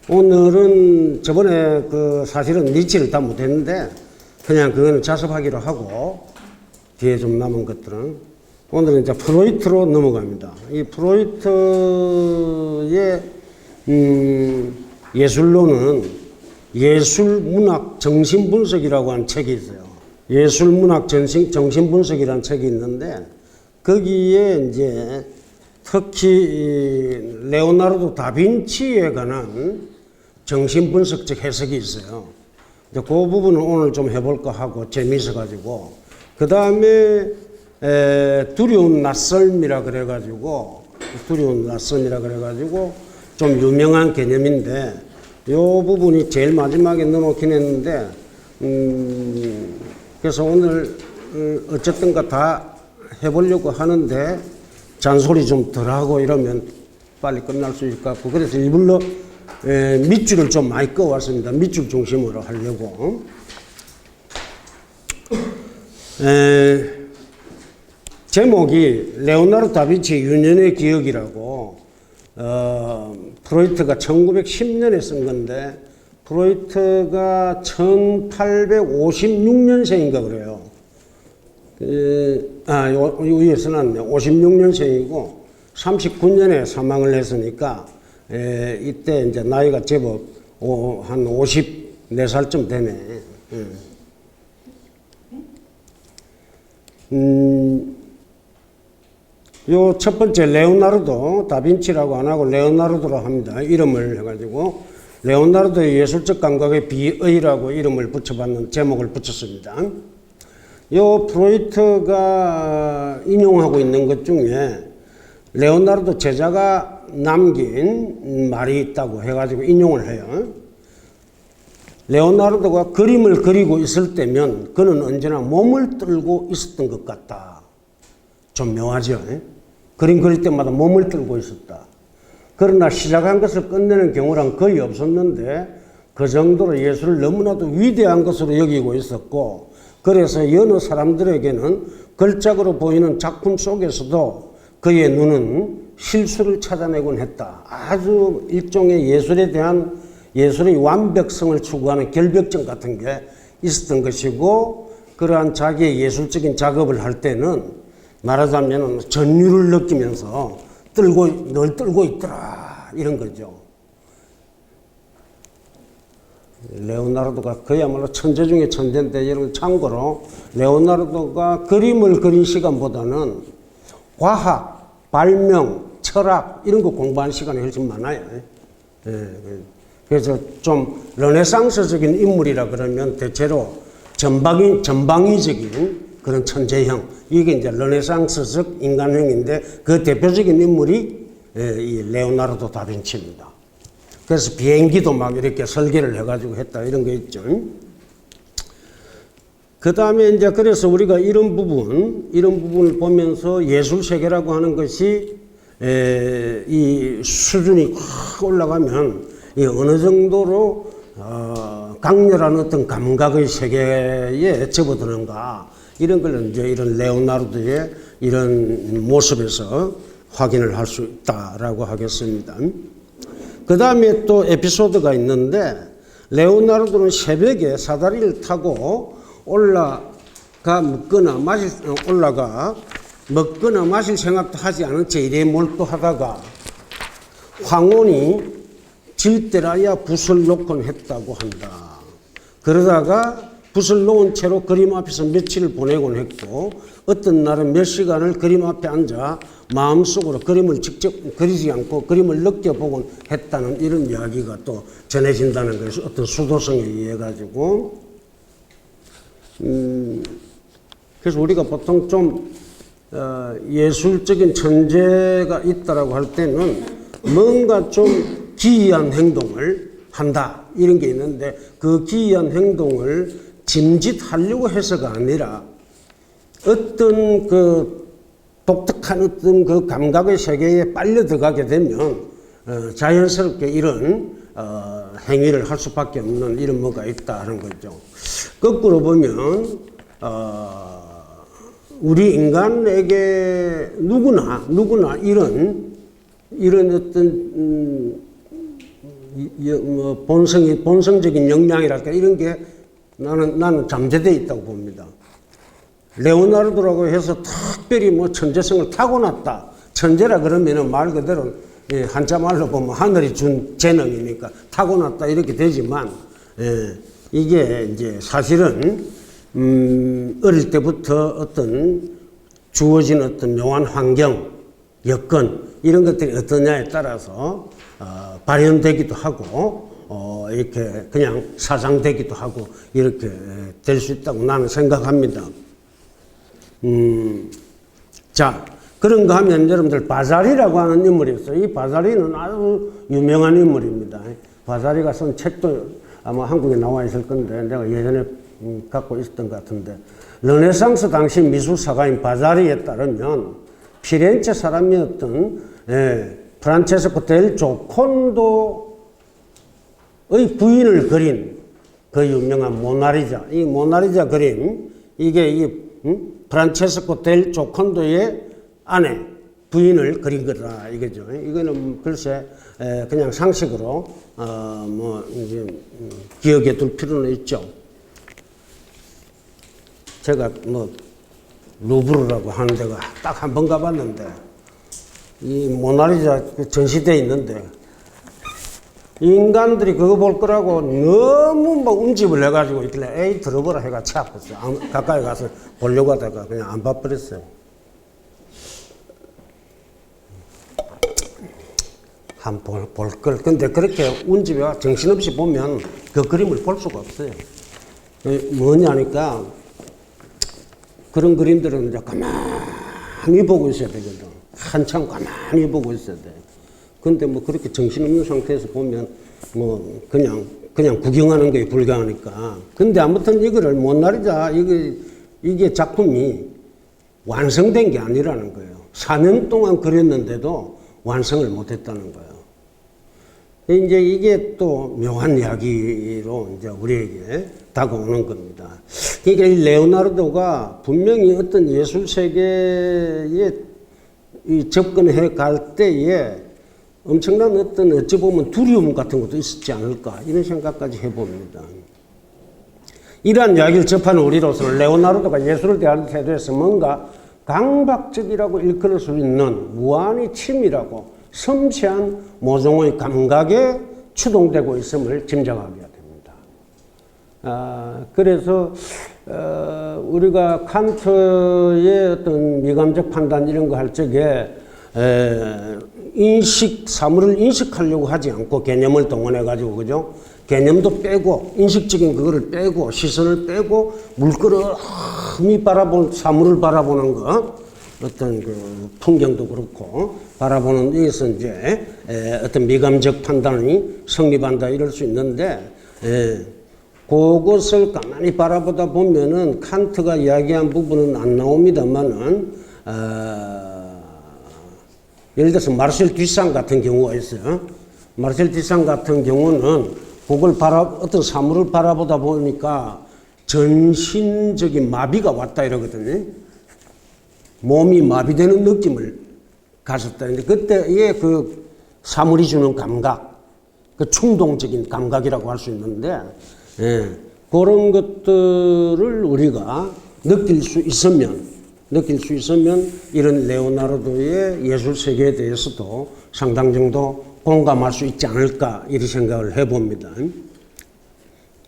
오늘은 저번에 사실은 니치를 다 못했는데 그냥 그거는 자습하기로 하고 뒤에 좀 남은 것들은 오늘은 이제 프로이트로 넘어갑니다. 이 프로이트의 예술론은 예술문학 정신분석이라고 하는 책이 있어요. 예술문학 정신분석이라는 책이 있는데 거기에 이제 특히 레오나르도 다빈치에 관한 정신분석적 해석이 있어요. 그 부분을 오늘 좀 해볼까 하고 재미있어가지고 그 다음에 두려운 낯설미라 그래가지고 좀 유명한 개념인데 요 부분이 제일 마지막에 넣어놓긴 했는데 그래서 오늘 어쨌든가 다 해보려고 하는데 잔소리 좀 덜하고 이러면 빨리 끝날 수 있을 것 같고 그래서 일부러 밑줄을 좀 많이 꺼왔습니다. 밑줄 중심으로 하려고. 제목이 레오나르도 다빈치 유년의 기억이라고 프로이트가 1910년에 쓴 건데 프로이트가 1856년생인가 그래요. 위에 써놨네. 56년생이고 39년에 사망을 했으니까 이때 이제 나이가 제법 한 54살쯤 되네. 요 첫 번째 레오나르도 다빈치라고 안 하고 레오나르도로 합니다. 이름을 해가지고 레오나르도의 예술적 감각의 비의라고 이름을 붙여받는 제목을 붙였습니다. 요 프로이트가 인용하고 있는 것 중에 레오나르도 제자가 남긴 말이 있다고 해가지고 인용을 해요. 레오나르도가 그림을 그리고 있을 때면 그는 언제나 몸을 떨고 있었던 것 같다. 좀 묘하죠. 그림 그릴 때마다 몸을 떨고 있었다. 그러나 시작한 것을 끝내는 경우란 거의 없었는데 그 정도로 예술을 너무나도 위대한 것으로 여기고 있었고 그래서 여느 사람들에게는 걸작으로 보이는 작품 속에서도 그의 눈은 실수를 찾아내곤 했다. 아주 일종의 예술에 대한 예술의 완벽성을 추구하는 결벽증 같은 게 있었던 것이고 그러한 자기의 예술적인 작업을 할 때는 말하자면 전율을 느끼면서 늘 떨고 있더라 이런 거죠. 레오나르도가 그야말로 천재 중에 천재인데 여러분 참고로 레오나르도가 그림을 그린 시간보다는 과학, 발명, 철학 이런 거 공부하는 시간이 훨씬 많아요. 그래서 좀 르네상스적인 인물이라 그러면 대체로 전방위적인 그런 천재형 이게 이제 르네상스적 인간형인데 그 대표적인 인물이 이 레오나르도 다빈치입니다. 그래서 비행기도 막 이렇게 설계를 해가지고 했다 이런 거 있죠. 그 다음에 이제 그래서 우리가 이런 부분을 보면서 예술 세계라고 하는 것이 이 수준이 확 올라가면 이 어느 정도로 강렬한 어떤 감각의 세계에 접어드는가 이런 걸 이제 이런 레오나르도의 이런 모습에서 확인을 할 수 있다라고 하겠습니다. 그 다음에 또 에피소드가 있는데 레오나르도는 새벽에 사다리를 타고 올라가 먹거나 마실 생각도 하지 않은 채 이래 몰두하다가 황혼이 질 때라야 붓을 놓곤 했다고 한다. 그러다가 붓을 놓은 채로 그림 앞에서 며칠을 보내곤 했고 어떤 날은 몇 시간을 그림 앞에 앉아 마음속으로 그림을 직접 그리지 않고 그림을 느껴보곤 했다는 이런 이야기가 또 전해진다는 것이 어떤 수도성에 의해 가지고 그래서 우리가 보통 좀 예술적인 천재가 있다라고 할 때는 뭔가 좀 기이한 행동을 한다 이런 게 있는데 그 기이한 행동을 짐짓하려고 해서가 아니라 어떤 그 독특한 어떤 그 감각의 세계에 빨려 들어가게 되면 자연스럽게 이런 행위를 할 수밖에 없는 이런 뭐가 있다는 거죠. 거꾸로 보면 우리 인간에게 누구나 이런 어떤 본성적인 역량이랄까 이런 게 나는 잠재되어 있다고 봅니다. 레오나르도라고 해서 특별히 뭐 천재성을 타고났다. 천재라 그러면은 말 그대로 한자 말로 보면 하늘이 준 재능이니까 타고났다 이렇게 되지만 이게 이제 사실은 어릴 때부터 어떤 주어진 어떤 묘한 환경, 여건 이런 것들이 어떠냐에 따라서 발현되기도 하고 이렇게 그냥 사상되기도 하고 이렇게 될 수 있다고 나는 생각합니다. 자, 그런가 하면 여러분들 바자리라고 하는 인물이 있어요. 이 바자리는 아주 유명한 인물입니다. 바자리가 쓴 책도 아마 한국에 나와 있을 건데 내가 예전에 갖고 있었던 것 같은데, 르네상스 당시 미술사가인 바자리에 따르면 피렌체 사람이었던 프란체스코 델 조콘도의 부인을 그린 그 유명한 모나리자, 이 모나리자 그림, 이게 프란체스코 델 조콘도의 아내, 부인을 그린 거다 이거죠. 이거는 글쎄 그냥 상식으로 뭐 이제 기억에 둘 필요는 있죠. 제가 뭐 루브르라고 하는 데가 딱 한 번 가봤는데 이 모나리자 전시대에 있는데 인간들이 그거 볼 거라고 너무 막 움집을 해가지고 있길래 에이 들어보라 해가 차았어요. 가까이 가서 보려고 하다가 그냥 안 봐버렸어요. 한번 볼 걸. 근데 그렇게 운집에 정신없이 보면 그 그림을 볼 수가 없어요. 뭐냐니까 그런 그림들은 이제 가만히 보고 있어야 되거든. 한참 가만히 보고 있어야 돼. 근데 뭐 그렇게 정신없는 상태에서 보면 뭐 그냥 구경하는 게 불가하니까. 근데 아무튼 이거를 모나리자 이게 작품이 완성된 게 아니라는 거예요. 4년 동안 그렸는데도 완성을 못했다는 거예요. 이제 이게 또 묘한 이야기로 이제 우리에게 다가오는 겁니다. 그러니까 이 레오나르도가 분명히 어떤 예술 세계에 접근해 갈 때에 엄청난 어떤 어찌 보면 두려움 같은 것도 있었지 않을까 이런 생각까지 해봅니다. 이러한 이야기를 접하는 우리로서는 레오나르도가 예술을 대하는 태도에서 뭔가 강박적이라고 일컬을 수 있는 무한히 치밀하고 섬세한 모종의 감각에 추동되고 있음을 짐작하게 됩니다. 그래서 우리가 칸트의 어떤 미감적 판단 이런 거 할 적에 사물을 인식하려고 하지 않고 개념을 동원해 가지고 그죠? 개념도 빼고 인식적인 그거를 빼고 시선을 빼고 물끄러미 사물을 바라보는 거, 어떤 그 풍경도 그렇고 바라보는 데에서 이제 어떤 미감적 판단이 성립한다 이럴 수 있는데 그것을 가만히 바라보다 보면은 칸트가 이야기한 부분은 안 나옵니다만은 예를 들어서 마르셀 듀상 같은 경우가 있어요. 마르셀 듀상 같은 경우는 그걸 어떤 사물을 바라보다 보니까 전신적인 마비가 왔다 이러거든요. 몸이 마비되는 느낌을 가졌다는데 그때의 그 사물이 주는 감각, 그 충동적인 감각이라고 할 수 있는데 그런 것들을 우리가 느낄 수 있으면 이런 레오나르도의 예술 세계에 대해서도 상당 정도 공감할 수 있지 않을까 이런 생각을 해봅니다.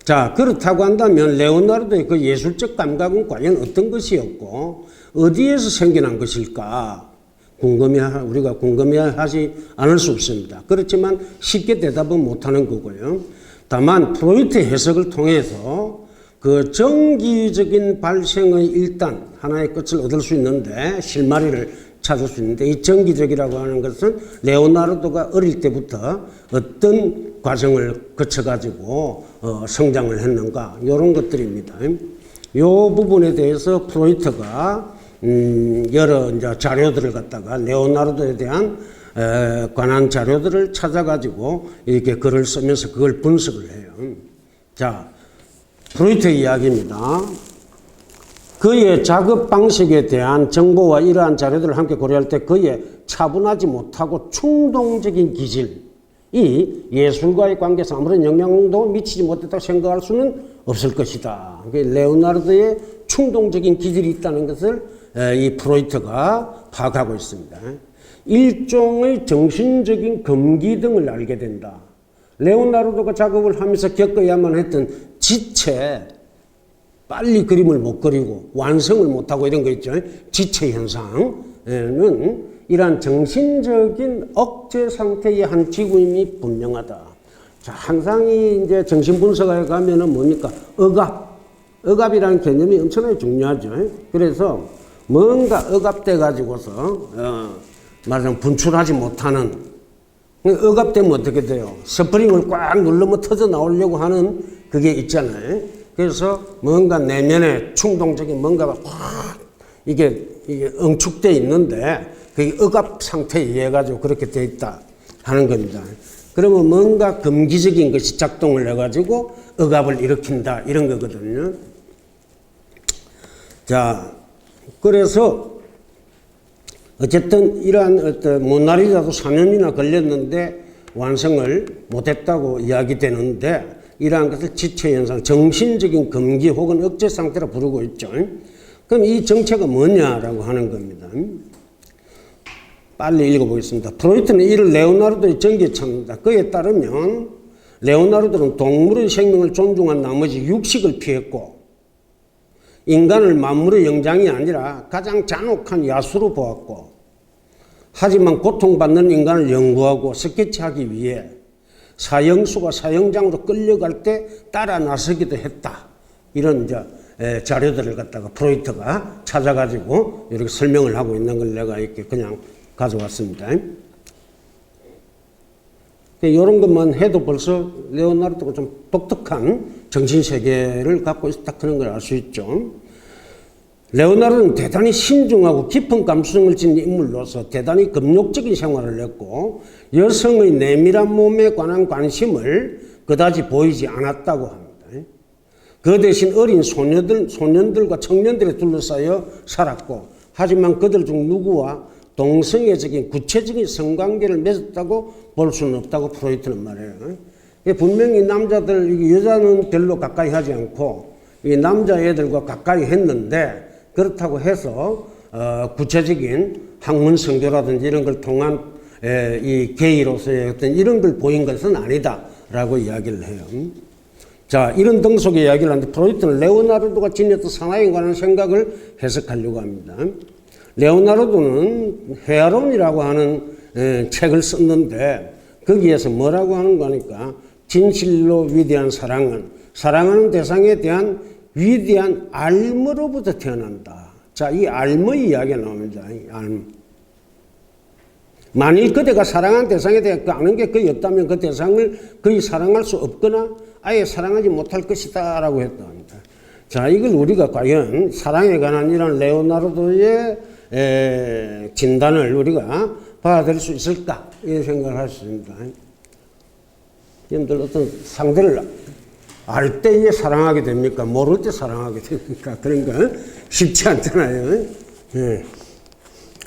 자, 그렇다고 한다면 레오나르도의 그 예술적 감각은 과연 어떤 것이었고 어디에서 생겨난 것일까 우리가 궁금해하지 않을 수 없습니다. 그렇지만 쉽게 대답은 못하는 거고요. 다만 프로이트의 해석을 통해서 그 정기적인 발생의 일단 하나의 끝을 얻을 수 있는데 실마리를 찾을 수 있는데 이 정기적이라고 하는 것은 레오나르도가 어릴 때부터 어떤 과정을 거쳐가지고 성장을 했는가 이런 것들입니다. 이 부분에 대해서 프로이트가 여러 이제 자료들을 갖다가 레오나르도에 대한 관한 자료들을 찾아가지고 이렇게 글을 쓰면서 그걸 분석을 해요. 자, 프로이트의 이야기입니다. 그의 작업 방식에 대한 정보와 이러한 자료들을 함께 고려할 때 그의 차분하지 못하고 충동적인 기질, 이 예술과의 관계에서 아무런 영향도 미치지 못했다고 생각할 수는 없을 것이다. 레오나르도의 충동적인 기질이 있다는 것을 이 프로이트가 파악하고 있습니다. 일종의 정신적인 금기 등을 알게 된다. 레오나르도가 작업을 하면서 겪어야만 했던 지체, 빨리 그림을 못 그리고 완성을 못하고 이런 거 있죠. 지체 현상은 이러한 정신적인 억제 상태의 한 기구임이 분명하다. 자, 항상 이제 정신분석에 가면은 뭡니까? 억압이라는 개념이 엄청나게 중요하죠. 그래서 뭔가 억압돼 가지고서 말하자면 분출하지 못하는, 억압되면 어떻게 돼요? 스프링을 꽉 누르면 터져 나오려고 하는 그게 있잖아요. 그래서 뭔가 내면에 충동적인 뭔가가 확 이게 응축돼 있는데 그게 억압 상태에 의해 가지고 그렇게 돼 있다 하는 겁니다. 그러면 뭔가 금기적인 것이 작동을 해 가지고 억압을 일으킨다 이런 거거든요. 자, 그래서 어쨌든 이러한 어떤 모나리자도 4년이나 걸렸는데 완성을 못했다고 이야기되는데 이러한 것을 지체현상, 정신적인 금기 혹은 억제 상태라 부르고 있죠. 그럼 이 정체가 뭐냐라고 하는 겁니다. 빨리 읽어보겠습니다. 프로이트는 이를 레오나르도의 전기에 찾는다. 그에 따르면 레오나르도는 동물의 생명을 존중한 나머지 육식을 피했고 인간을 만물의 영장이 아니라 가장 잔혹한 야수로 보았고 하지만 고통받는 인간을 연구하고 스케치하기 위해 사형수가 사형장으로 끌려갈 때 따라 나서기도 했다. 이런 이제 자료들을 갖다가 프로이트가 찾아가지고 이렇게 설명을 하고 있는 걸 내가 이렇게 그냥 가져왔습니다. 이런 것만 해도 벌써 레오나르도가 좀 독특한 정신세계를 갖고 있다 그런 걸 알 수 있죠. 레오나르도는 대단히 신중하고 깊은 감수성을 지닌 인물로서 대단히 금욕적인 생활을 했고 여성의 내밀한 몸에 관한 관심을 그다지 보이지 않았다고 합니다. 그 대신 어린 소년들과 청년들에 둘러싸여 살았고 하지만 그들 중 누구와 동성애적인 구체적인 성관계를 맺었다고 볼 수는 없다고 프로이트는 말해요. 분명히 남자들, 여자는 별로 가까이 하지 않고 이 남자애들과 가까이 했는데 그렇다고 해서 구체적인 학문 선교라든지 이런 걸 통한 이 게이로서의 어떤 이런 걸 보인 것은 아니다라고 이야기를 해요. 자, 이런 등속의 이야기를 하는데 프로이트는 레오나르도가 지녔던 사나이에 관한 생각을 해석하려고 합니다. 레오나르도는 헤아론이라고 하는 책을 썼는데 거기에서 뭐라고 하는 거니까 진실로 위대한 사랑은 사랑하는 대상에 대한 위대한 알므로부터 태어난다. 자, 이 알머의 이야기가 나옵니다. 이 알m. 만일 그대가 사랑하는 대상에 대해 아는 게 거의 없다면 그 대상을 거의 사랑할 수 없거나 아예 사랑하지 못할 것이다 라고 했답니다. 자, 이걸 우리가 과연 사랑에 관한 이런 레오나르도의 진단을 우리가 받아들일 수 있을까? 이런 생각을 할 수 있습니다. 여러분들 어떤 상대를 알 때에 사랑하게 됩니까? 모를 때 사랑하게 됩니까? 그런 거 쉽지 않잖아요. 예.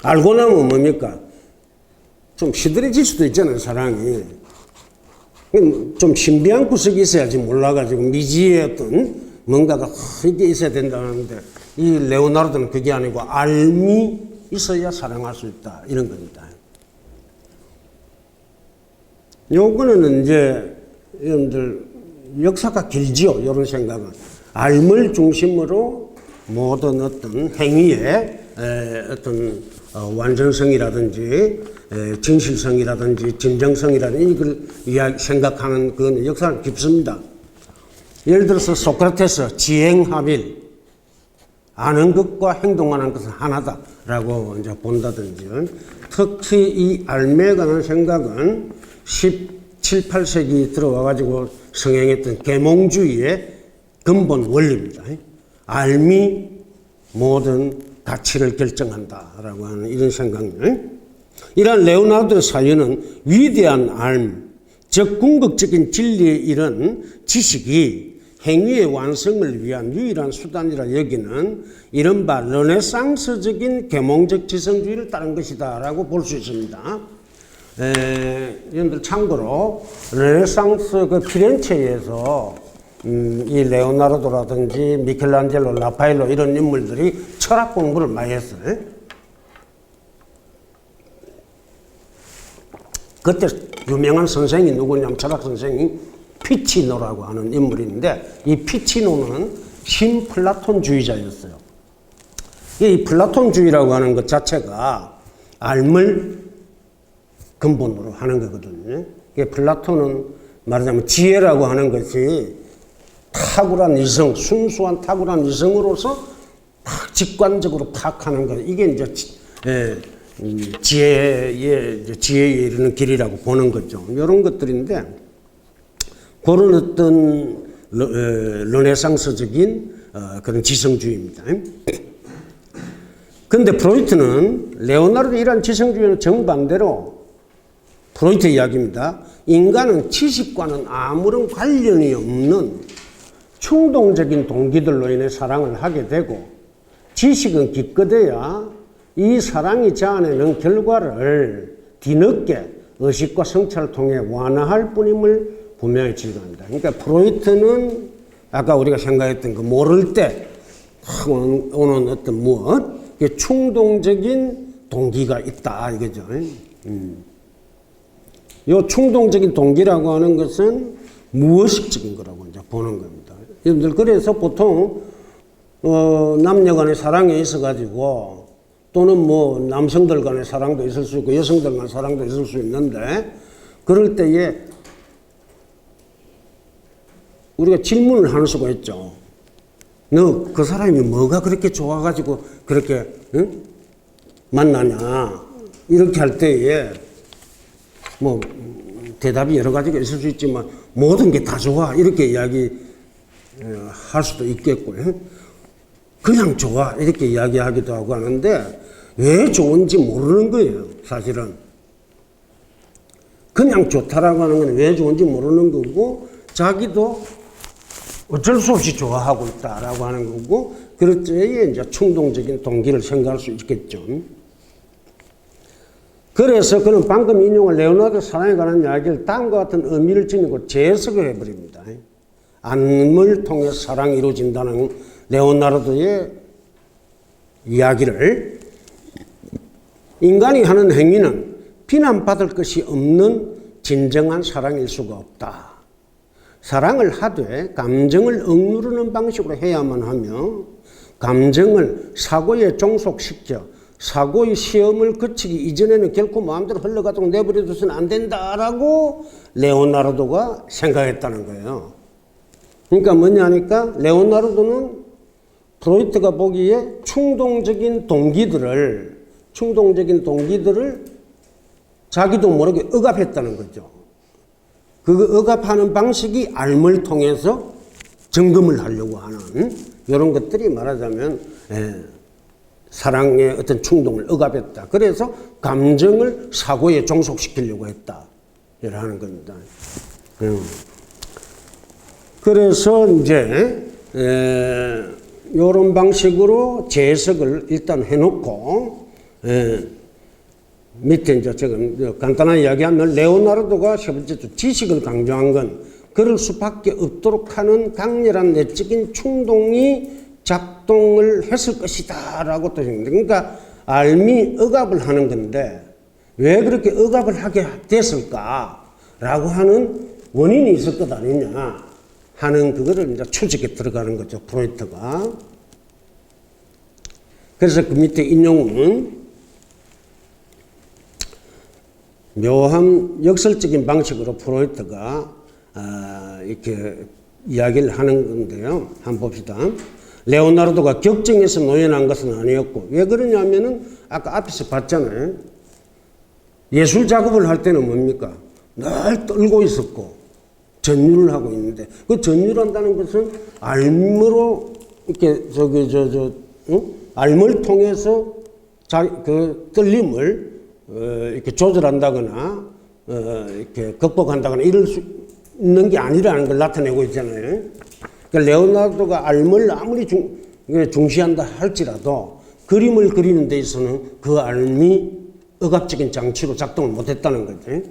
알고 나면 뭡니까? 좀 시들해질 수도 있잖아요, 사랑이. 좀 신비한 구석이 있어야지 몰라가지고 미지의 어떤 뭔가가 이게 있어야 된다는데 이 레오나르도는 그게 아니고 알미 있어야 사랑할 수 있다. 이런 겁니다. 요거는 이제 여러분들 역사가 길지요. 이런 생각은. 알을 중심으로 모든 어떤 행위의 어떤 완전성이라든지 진실성이라든지 진정성이라든지 이걸 생각하는 그건 역사는 깊습니다. 예를 들어서 소크라테스 지행합일 아는 것과 행동하는 것은 하나다라고 이제 본다든지 특히 이 알매에 관한 생각은 17, 18세기 들어와가지고 성행했던 계몽주의의 근본 원리입니다. 알미 모든 가치를 결정한다라고 하는 이런 생각을. 이러한 레오나르도의 사유는 위대한 알, 즉 궁극적인 진리에 이른 지식이 행위의 완성을 위한 유일한 수단이라 여기는 이른바 르네상스적인 계몽적 지성주의를 따른 것이다 라고 볼 수 있습니다. 여러분들 참고로 르네상스 그 피렌체에서 이 레오나르도라든지 미켈란젤로, 라파엘로 이런 인물들이 철학 공부를 많이 했어요. 그때 유명한 선생이 누구냐면 철학 선생이 피치노라고 하는 인물인데, 이 피치노는 신플라톤주의자였어요. 이 플라톤주의라고 하는 것 자체가 알을 근본으로 하는 거거든요. 플라톤은 말하자면 지혜라고 하는 것이 탁월한 이성, 순수한 탁월한 이성으로서 딱 직관적으로 파악하는 것, 이게 이제 지혜에 이르는 길이라고 보는 거죠. 이런 것들인데, 그런 어떤 르네상스적인 그런 지성주의입니다. 근데 프로이트는 레오나르도 이러한 지성주의는 정반대로, 프로이트 이야기입니다. 인간은 지식과는 아무런 관련이 없는 충동적인 동기들로 인해 사랑을 하게 되고, 지식은 기껏해야 이 사랑이 자아내는 결과를 뒤늦게 의식과 성찰을 통해 완화할 뿐임을 분명히 지적합니다. 그러니까 프로이트는 아까 우리가 생각했던 그 모를 때 오는 어떤 무엇, 충동적인 동기가 있다 이거죠. 이 충동적인 동기라고 하는 것은 무의식적인 거라고 이제 보는 겁니다. 여러분들 그래서 보통 남녀 간의 사랑에 있어 가지고, 또는 뭐 남성들 간의 사랑도 있을 수 있고 여성들 간의 사랑도 있을 수 있는데, 그럴 때에 우리가 질문을 할 수가 있죠. 너 그 사람이 뭐가 그렇게 좋아가지고 그렇게 만나냐, 이렇게 할 때에 뭐 대답이 여러 가지가 있을 수 있지만 모든 게 다 좋아 이렇게 이야기할 수도 있겠고요. 그냥 좋아 이렇게 이야기하기도 하고 하는데, 왜 좋은지 모르는 거예요. 사실은 그냥 좋다라고 하는 건 왜 좋은지 모르는 거고, 자기도 어쩔 수 없이 좋아하고 있다라고 하는 거고, 그럴 때에 이제 충동적인 동기를 생각할 수 있겠죠. 그래서 그는 방금 인용한 레오나르도 사랑에 관한 이야기를 다음과 같은 의미를 지니고 재해석을 해버립니다. 안을 통해 사랑이 이루어진다는 레오나르도의 이야기를, 인간이 하는 행위는 비난받을 것이 없는 진정한 사랑일 수가 없다. 사랑을 하되 감정을 억누르는 방식으로 해야만 하며, 감정을 사고에 종속시켜 사고의 시험을 거치기 이전에는 결코 마음대로 흘러가도록 내버려둬서는 안 된다라고 레오나르도가 생각했다는 거예요. 그러니까 뭐냐니까, 레오나르도는 프로이트가 보기에 충동적인 동기들을 자기도 모르게 억압했다는 거죠. 그 억압하는 방식이 알을 통해서 점검을 하려고 하는 이런 것들이 말하자면 사랑의 어떤 충동을 억압했다. 그래서 감정을 사고에 종속시키려고 했다. 이라는 겁니다. 그래서 이제 이런 방식으로 재해석을 일단 해놓고, 밑에 이제 지금 간단한 이야기하면, 레오나르도가 세 번째 지식을 강조한 건 그럴 수밖에 없도록 하는 강렬한 내적인 충동이 작동을 했을 것이다 라고 또 생각합니다. 그러니까 알미 억압을 하는 건데 왜 그렇게 억압을 하게 됐을까 라고 하는 원인이 있을 것 아니냐 하는 그거를 이제 추적에 들어가는 거죠, 프로이트가. 그래서 그 밑에 인용은 묘한 역설적인 방식으로 프로이트가 이렇게 이야기를 하는 건데요. 한번 봅시다. 레오나르도가 격정에서 노연한 것은 아니었고, 왜 그러냐면은 아까 앞에서 봤잖아요. 예술 작업을 할 때는 뭡니까? 늘 떨고 있었고 전율을 하고 있는데, 그 전율한다는 것은 알므로 이렇게 알을 통해서 그 떨림을 이렇게 조절한다거나 이렇게 극복한다거나 이럴 수 있는 게 아니라는 걸 나타내고 있잖아요. 그러니까 레오나르도가 알을 아무리 중시한다 할지라도 그림을 그리는 데 있어서는 그 알이 억압적인 장치로 작동을 못했다는 거지.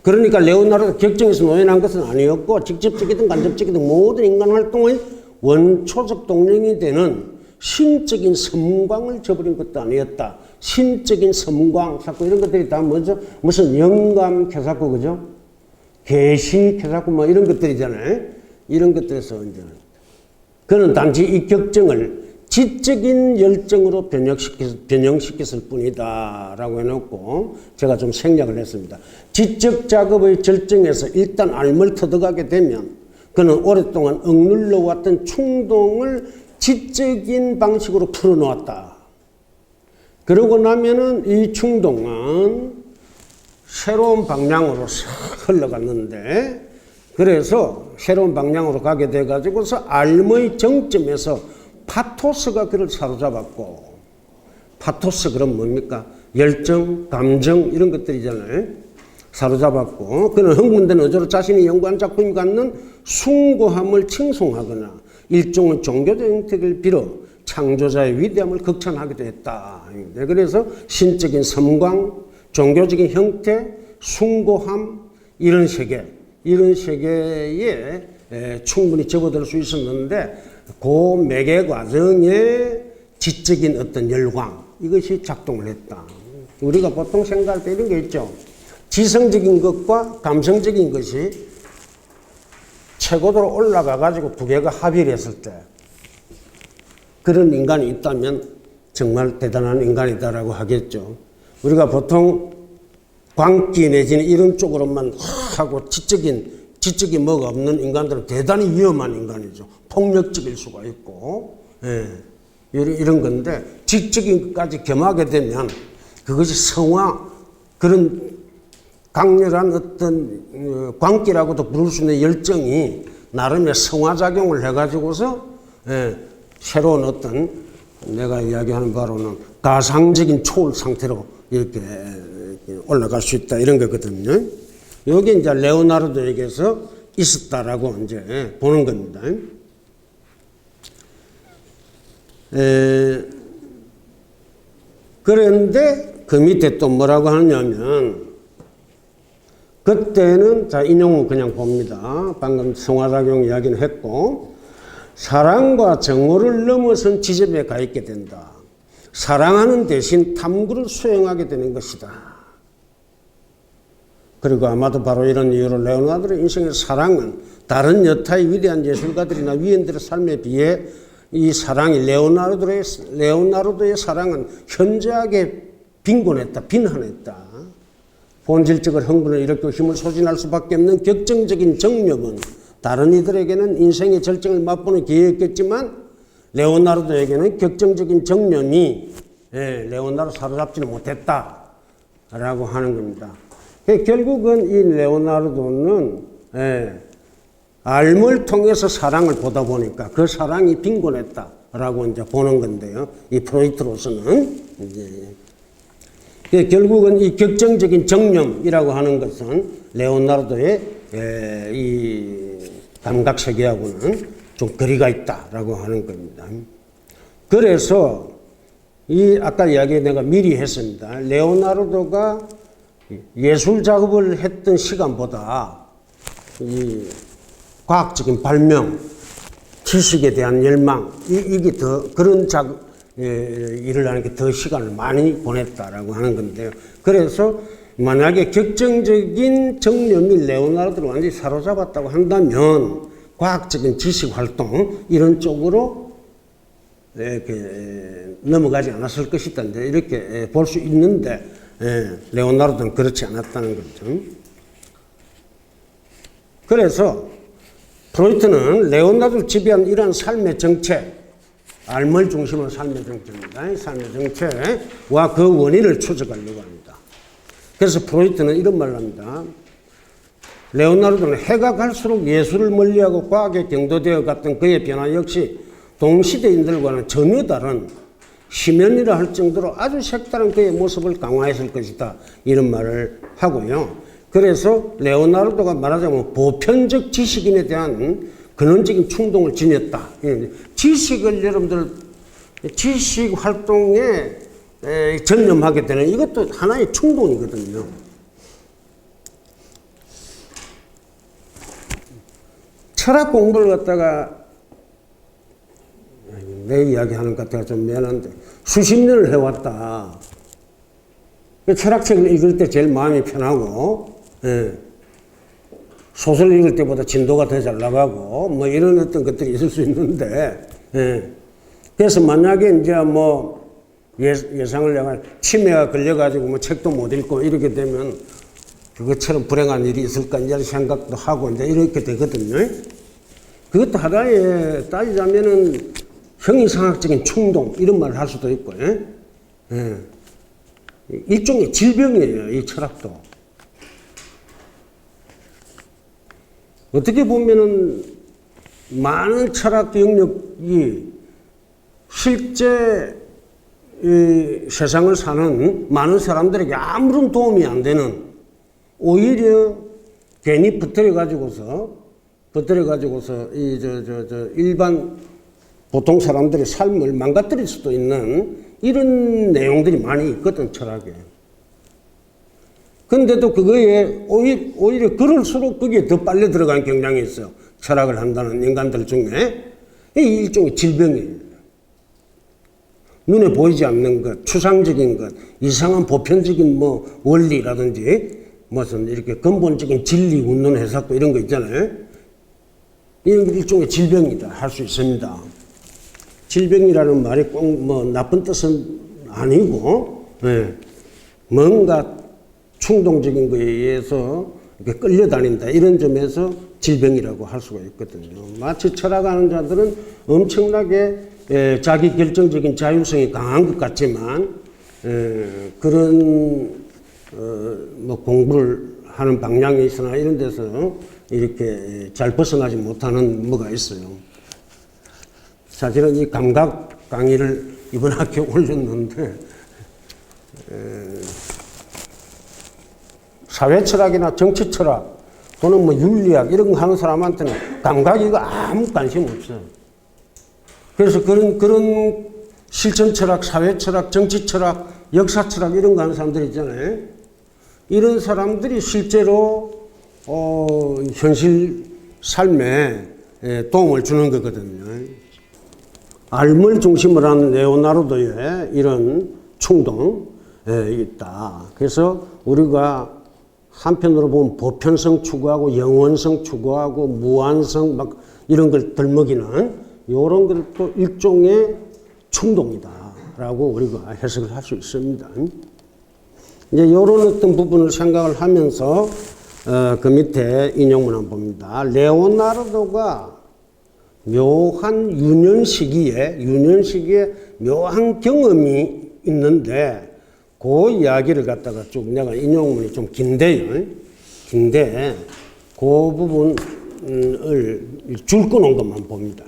그러니까 레오나르도 격정에서 노연한 것은 아니었고 직접적이든 간접적이든 모든 인간 활동의 원초적 동력이 되는 신적인 섬광을 저버린 것도 아니었다. 신적인 섬광, 자꾸 이런 것들이 다 뭐죠? 무슨 영감, 자꾸 그죠? 계시, 자꾸 뭐 이런 것들이잖아요. 이런 것들에서 이제 그는 단지 이 격정을 지적인 열정으로 변형시켰을 뿐이다 라고 해놓고 제가 좀 생략을 했습니다. 지적 작업의 절정에서 일단 알을 터득하게 되면 그는 오랫동안 억눌러 왔던 충동을 지적인 방식으로 풀어놓았다. 그러고 나면은 이 충동은 새로운 방향으로 싹 흘러갔는데, 그래서 새로운 방향으로 가게 돼가지고서 알의 정점에서 파토스가 그를 사로잡았고, 파토스 그럼 뭡니까? 열정, 감정 이런 것들이잖아요. 사로잡았고, 그는 흥분된 의조로 자신이 연구한 작품이 갖는 숭고함을 칭송하거나 일종의 종교적 형태를 빌어 창조자의 위대함을 극찬하기도 했다. 그래서 신적인 섬광, 종교적인 형태, 숭고함 이런 세계에 충분히 접어들 수 있었는데 그 매개 과정에 지적인 어떤 열광 이것이 작동을 했다. 우리가 보통 생각할 때 이런 게 있죠. 지성적인 것과 감성적인 것이 최고도로 올라가 가지고 두 개가 합의를 했을 때 그런 인간이 있다면 정말 대단한 인간이다라고 하겠죠. 우리가 보통 광기 내지는 이런 쪽으로만 하고 지적인 뭐가 없는 인간들은 대단히 위험한 인간이죠. 폭력적일 수가 있고, 예, 이런 건데, 지적인 것까지 겸하게 되면 그것이 성화, 그런 강렬한 어떤 광기라고도 부를 수 있는 열정이 나름의 성화작용을 해가지고서, 예, 새로운 어떤 내가 이야기하는 바로는 가상적인 초월 상태로 이렇게 올라갈 수 있다. 이런 거거든요. 여기 이제 레오나르도에게서 있었다라고 이제 보는 겁니다. 그런데 그 밑에 또 뭐라고 하냐면 그때는 자 인용은 그냥 봅니다. 방금 성화작용 이야기는 했고 사랑과 정오를 넘어선 지점에 가 있게 된다. 사랑하는 대신 탐구를 수행하게 되는 것이다. 그리고 아마도 바로 이런 이유로 레오나르도의 인생의 사랑은 다른 여타의 위대한 예술가들이나 위인들의 삶에 비해 이 사랑이 레오나르도의 사랑은 현저하게 빈곤했다, 빈한했다. 본질적으로 흥분을 일으키고 힘을 소진할 수밖에 없는 격정적인 정력은 다른 이들에게는 인생의 절정을 맛보는 기회였겠지만 레오나르도에게는 격정적인 정념이 레오나르도 사로잡지는 못했다라고 하는 겁니다. 결국은 이 레오나르도는 알을 통해서 사랑을 보다 보니까 그 사랑이 빈곤했다라고 이제 보는 건데요. 이 프로이트로서는 이제 결국은 이 격정적인 정념이라고 하는 것은 레오나르도의 이 감각 세계하고는 좀 거리가 있다라고 하는 겁니다. 그래서 이 아까 이야기 내가 미리 했습니다. 레오나르도가 예술 작업을 했던 시간보다 이 과학적인 발명, 지식에 대한 열망, 이게 더 그런 일을 하는 게 더 시간을 많이 보냈다라고 하는 건데요. 그래서 만약에 격정적인 정념이 레오나르도를 완전히 사로잡았다고 한다면 과학적인 지식 활동 이런 쪽으로 이렇게 넘어가지 않았을 것이다. 이렇게 볼 수 있는데 레오나르도는 그렇지 않았다는 거죠. 그래서 프로이트는 레오나르도를 지배한 이러한 삶의 정체, 알을 중심으로 삶의 정체입니다. 삶의 정체와 그 원인을 추적하려고 합니다. 그래서 프로이트는 이런 말을 합니다. 레오나르도는 해가 갈수록 예술을 멀리하고 과학에 경도되어 갔던 그의 변화 역시 동시대인들과는 전혀 다른 심연이라 할 정도로 아주 색다른 그의 모습을 강화했을 것이다. 이런 말을 하고요. 그래서 레오나르도가 말하자면 보편적 지식인에 대한 근원적인 충동을 지녔다. 지식을 여러분들 지식 활동에 전념하게 되는 이것도 하나의 충동이거든요. 철학 공부를 갖다가 내 이야기하는 것 같아서 좀 미안한데 수십 년을 해왔다. 철학책을 읽을 때 제일 마음이 편하고 소설 읽을 때보다 진도가 더 잘 나가고 뭐 이런 어떤 것들이 있을 수 있는데 그래서 만약에 이제 뭐 예상을 내가 치매가 걸려가지고 뭐 책도 못 읽고 이렇게 되면 그것처럼 불행한 일이 있을까 이제 생각도 하고 이제 이렇게 되거든요. 그것도 하나의 따지자면은 형이상학적인 충동 이런 말을 할 수도 있고, 일종의 질병이에요. 이 철학도 어떻게 보면은 많은 철학 영역이 실제 이 세상을 사는 많은 사람들에게 아무런 도움이 안 되는 오히려 괜히 붙들어 가지고서 이 일반 보통 사람들의 삶을 망가뜨릴 수도 있는 이런 내용들이 많이 있거든 철학에. 근데도 그거에 오히려 그럴수록 거기에 더 빨려 들어가는 경향이 있어요. 철학을 한다는 인간들 중에 이 일종의 질병이에요. 눈에 보이지 않는 것, 추상적인 것, 이상한 보편적인 뭐 원리라든지 무슨 이렇게 근본적인 진리 웃는 해석도 이런 거 있잖아요. 이런 일종의 질병이다 할 수 있습니다. 질병이라는 말이 꼭 뭐 나쁜 뜻은 아니고 뭔가 충동적인 거에 의해서 이렇게 끌려다닌다 이런 점에서 질병이라고 할 수가 있거든요. 마치 철학하는 자들은 엄청나게 자기 결정적인 자율성이 강한 것 같지만 그런 뭐 공부를 하는 방향에 있으나 이런 데서 이렇게 잘 벗어나지 못하는 뭐가 있어요. 사실은 이 감각 강의를 이번 학기에 올렸는데 사회철학이나 정치철학 또는 뭐 윤리학 이런 거 하는 사람한테는 감각이 아무 관심 없어요. 그래서 그런 실천철학, 사회철학, 정치철학, 역사철학 이런 거 하는 사람들 있잖아요. 이런 사람들이 실제로 현실 삶에 도움을 주는 거거든요. 삶을 중심으로 하는 레오나르도의 이런 충동이 있다. 그래서 우리가 한편으로 보면 보편성 추구하고 영원성 추구하고 무한성 막 이런 걸 들먹이는 이런 것도 일종의 충동이다라고 우리가 해석을 할 수 있습니다. 이제 이런 어떤 부분을 생각을 하면서 그 밑에 인용문 한번 봅니다. 레오나르도가 묘한 유년 시기에 묘한 경험이 있는데 그 이야기를 갖다가 쭉 내가 인용문이 좀 긴데 그 부분을 줄 꺼놓은 것만 봅니다.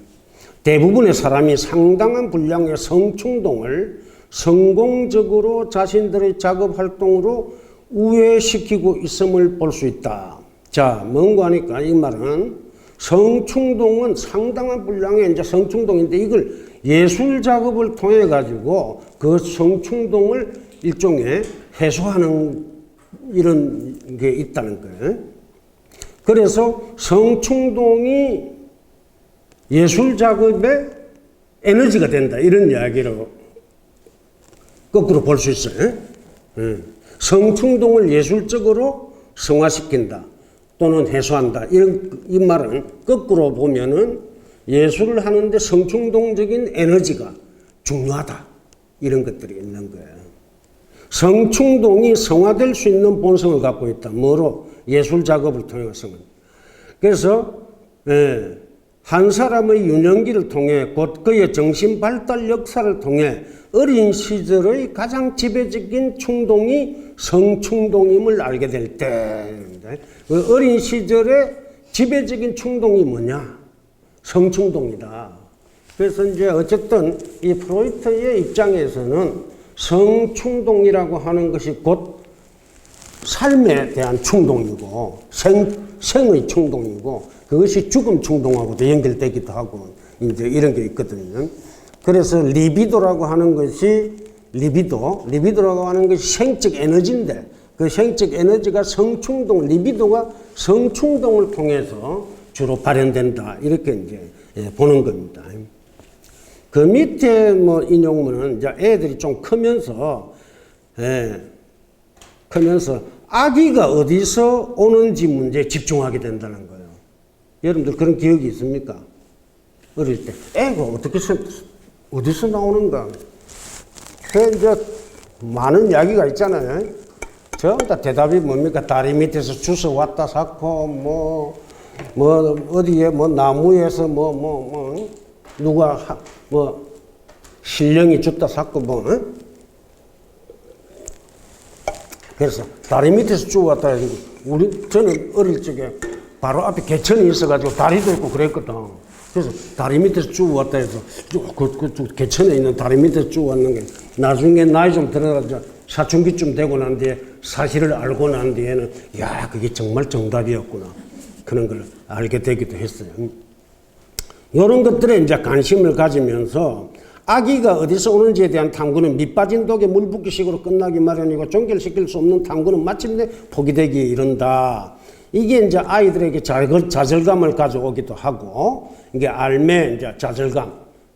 대부분의 사람이 상당한 분량의 성충동을 성공적으로 자신들의 작업 활동으로 우회시키고 있음을 볼 수 있다. 자, 뭔가 하니까 이 말은 성충동은 상당한 분량의 이제 성충동인데 이걸 예술 작업을 통해 가지고 그 성충동을 일종의 해소하는 이런 게 있다는 거예요. 그래서 성충동이 예술 작업의 에너지가 된다 이런 이야기로 거꾸로 볼 수 있어요. 성충동을 예술적으로 성화시킨다 또는 해소한다 이 말은 거꾸로 보면은 예술을 하는데 성충동적인 에너지가 중요하다 이런 것들이 있는 거예요. 성충동이 성화될 수 있는 본성을 갖고 있다. 뭐로? 예술 작업을 통해서는. 그래서 한 사람의 유년기를 통해 곧 그의 정신 발달 역사를 통해 어린 시절의 가장 지배적인 충동이 성충동임을 알게 될 때, 그 어린 시절의 지배적인 충동이 뭐냐? 성충동이다. 그래서 이제 어쨌든 이 프로이트의 입장에서는 성충동이라고 하는 것이 곧 삶에 대한 충동이고 생의 충동이고 그것이 죽음 충동하고도 연결되기도 하고 이제 이런 게 있거든요. 그래서 리비도라고 하는 것이 리비도라고 하는 것이 생적 에너지인데 그 생적 에너지가 성충동, 리비도가 성충동을 통해서 주로 발현된다. 이렇게 이제 보는 겁니다. 그 밑에 뭐 인용문은 이제 애들이 좀 크면서 아기가 어디서 오는지 문제에 집중하게 된다는 거예요. 여러분들 그런 기억이 있습니까? 어릴 때 애가 어디서 나오는가? 이제 많은 이야기가 있잖아요. 전부 다 대답이 뭡니까? 다리 밑에서 주워 왔다 샀고, 뭐 어디에 뭐 나무에서 누가 신령이 줬다 샀고 그래서 다리 밑에서 주워 왔다 해서 저는 어릴 적에 바로 앞에 개천이 있어가지고 다리도 있고 그랬거든. 그래서 다리 밑에서 주워 왔다 해서 그 개천에 있는 다리 밑에서 주워 왔는 게 나중에 나이 좀 들어가지고 사춘기쯤 되고 난 뒤에 사실을 알고 난 뒤에는 야 그게 정말 정답이었구나 그런 걸 알게 되기도 했어요. 이런 것들에 이제 관심을 가지면서 아기가 어디서 오는지에 대한 탐구는 밑빠진 독에 물 붓기식으로 끝나기 마련이고 종결시킬 수 없는 탐구는 마침내 포기되기에 이른다. 이게 이제 아이들에게 좌절감을 가져오기도 하고 이게 알매 이제 좌절감,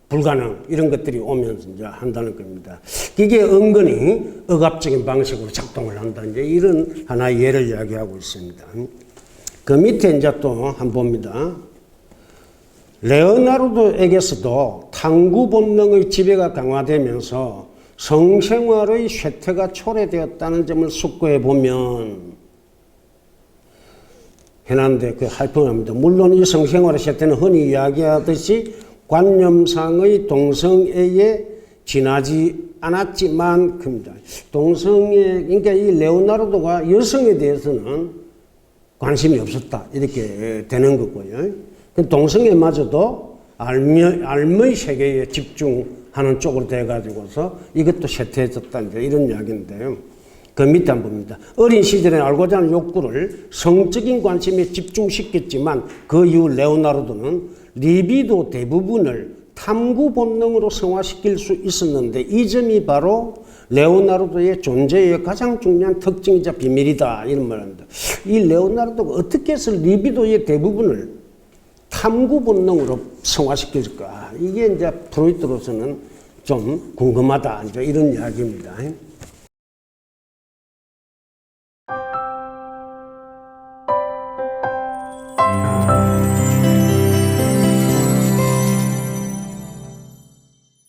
불가능 이런 것들이 오면서 이제 한다는 겁니다. 이게 은근히 억압적인 방식으로 작동을 한다. 이제 이런 하나의 예를 이야기하고 있습니다. 그 밑에 이제 또 한번 봅니다. 레오나르도에게서도 탐구 본능의 지배가 강화되면서 성생활의 쇠퇴가 초래되었다는 점을 숙고해 보면 해놨는데 그 할평합니다. 물론 이 성생활의 쇠퇴는 흔히 이야기하듯이 관념상의 동성애에 지나지 않았지만 큽니다. 동성애 그러니까 이 레오나르도가 여성에 대해서는 관심이 없었다 이렇게 되는 거고요. 동성애마저도 알의 세계에 집중하는 쪽으로 돼가지고서 이것도 쇠퇴해졌다 이제 이런 이야기인데요. 그 밑에 한번 봅니다. 어린 시절에 알고자 하는 욕구를 성적인 관심에 집중시켰지만 그 이후 레오나르도는 리비도 대부분을 탐구 본능으로 성화시킬 수 있었는데 이 점이 바로 레오나르도의 존재의 가장 중요한 특징이자 비밀이다 이런 말입니다. 이 레오나르도가 어떻게 해서 리비도의 대부분을 탐구 본능으로 성화시켜줄까? 이게 이제 프로이트로서는 좀 궁금하다. 이제 이런 이야기입니다.